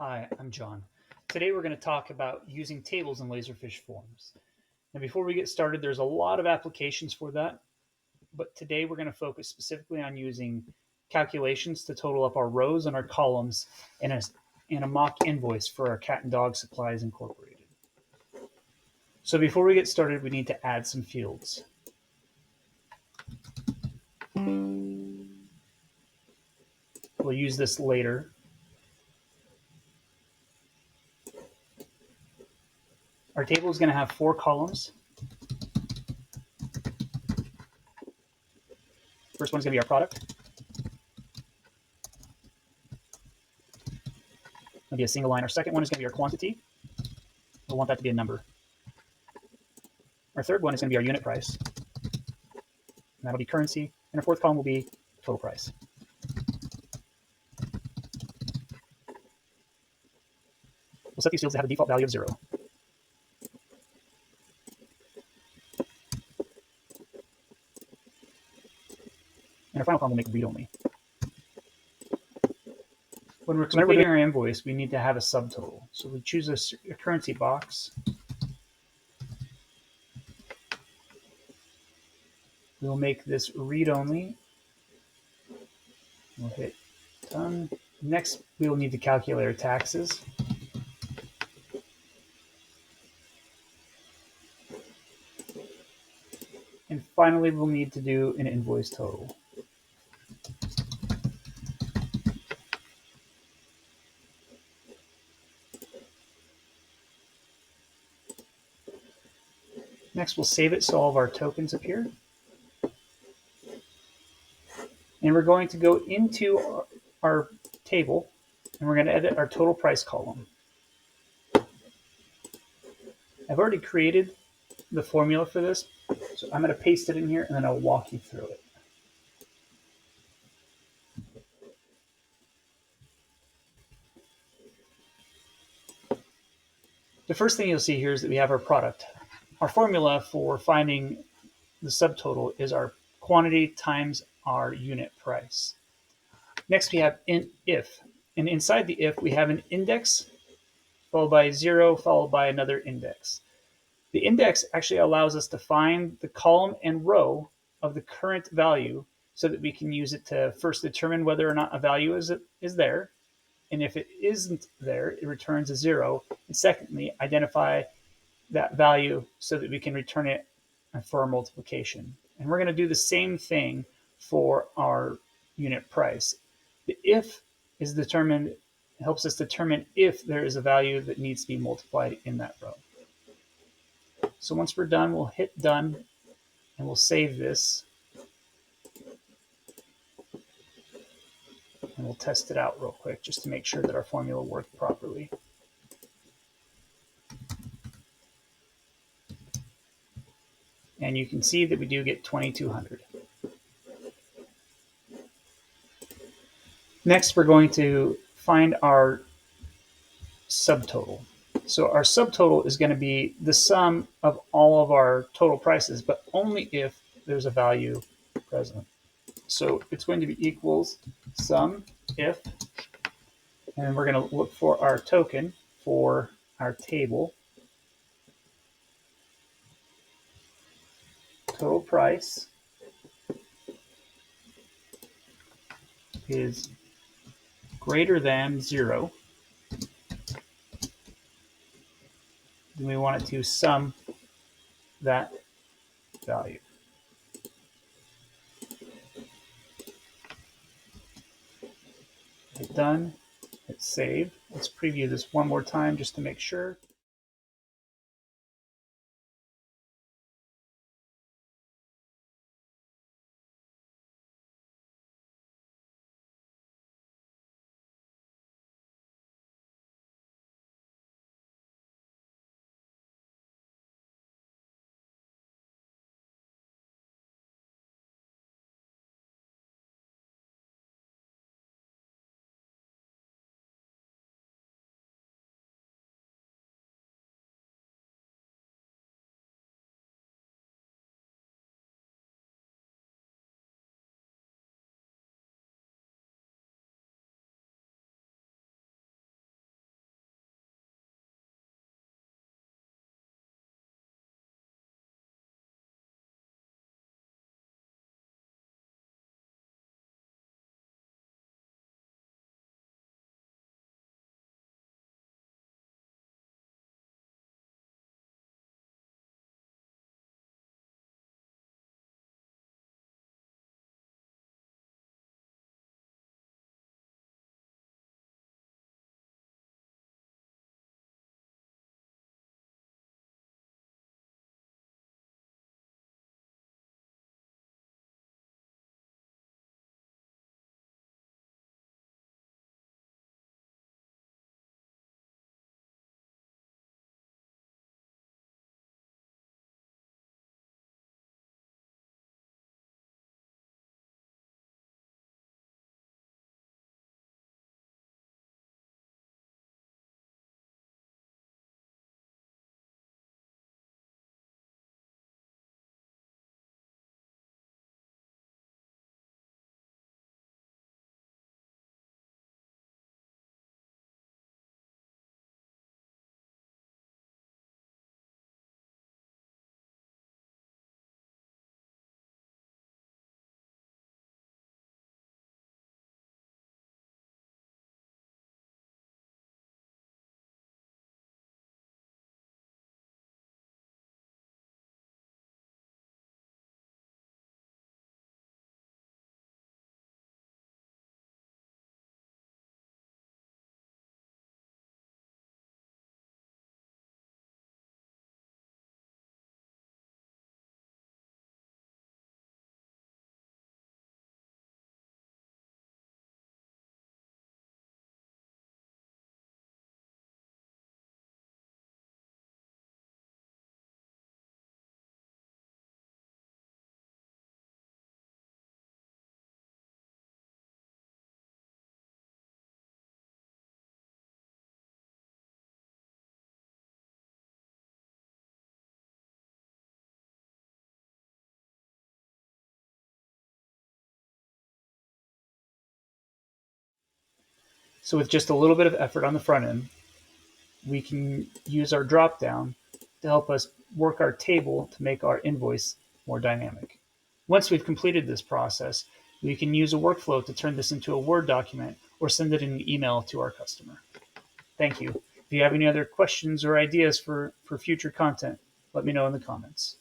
Hi, I'm John. Today we're going to talk about using tables in Laserfiche forms. Now, before we get started, there's a lot of applications for that, but today we're going to focus specifically on using calculations to total up our rows and our columns in a mock invoice for our cat and dog supplies incorporated. So before we get started, we need to add some fields. We'll use this later. Our table is going to have 4 columns. First one is going to be our product. It'll be a single line. Our second one is going to be our quantity. We'll want that to be a number. Our third one is going to be our unit price. And that'll be currency. And our fourth column will be total price. We'll set these fields to have a default value of 0. And our final column will make read only. When we're completing our invoice, we need to have a subtotal. So we choose a currency box. We'll make this read only. We'll hit done. Next, we will need to calculate our taxes. And finally, we'll need to do an invoice total. Next, we'll save it so all of our tokens appear. And we're going to go into our table, and we're going to edit our total price column. I've already created the formula for this, so I'm going to paste it in here, and then I'll walk you through it. The first thing you'll see here is that we have our product. Our formula for finding the subtotal is our quantity times our unit price. Next, we have if. And inside the if, we have an index followed by 0, followed by another index. The index actually allows us to find the column and row of the current value so that we can use it to first determine whether or not a value is there. And if it isn't there, it returns a 0. And secondly, identify that value so that we can return it for our multiplication. And we're going to do the same thing for our unit price. The if is determined, helps us determine if there is a value that needs to be multiplied in that row. So once we're done, we'll hit done and we'll save this. And we'll test it out real quick just to make sure that our formula worked properly. And you can see that we do get 2,200. Next, we're going to find our subtotal. So our subtotal is going to be the sum of all of our total prices, but only if there's a value present. So it's going to be equals sum if, and we're going to look for our token for our table. Total price is greater than 0. Then we want it to sum that value. Hit done, hit save. Let's preview this one more time just to make sure. So with just a little bit of effort on the front end, we can use our drop-down to help us work our table to make our invoice more dynamic. Once we've completed this process, we can use a workflow to turn this into a Word document or send it in an email to our customer. Thank you. If you have any other questions or ideas for future content, let me know in the comments.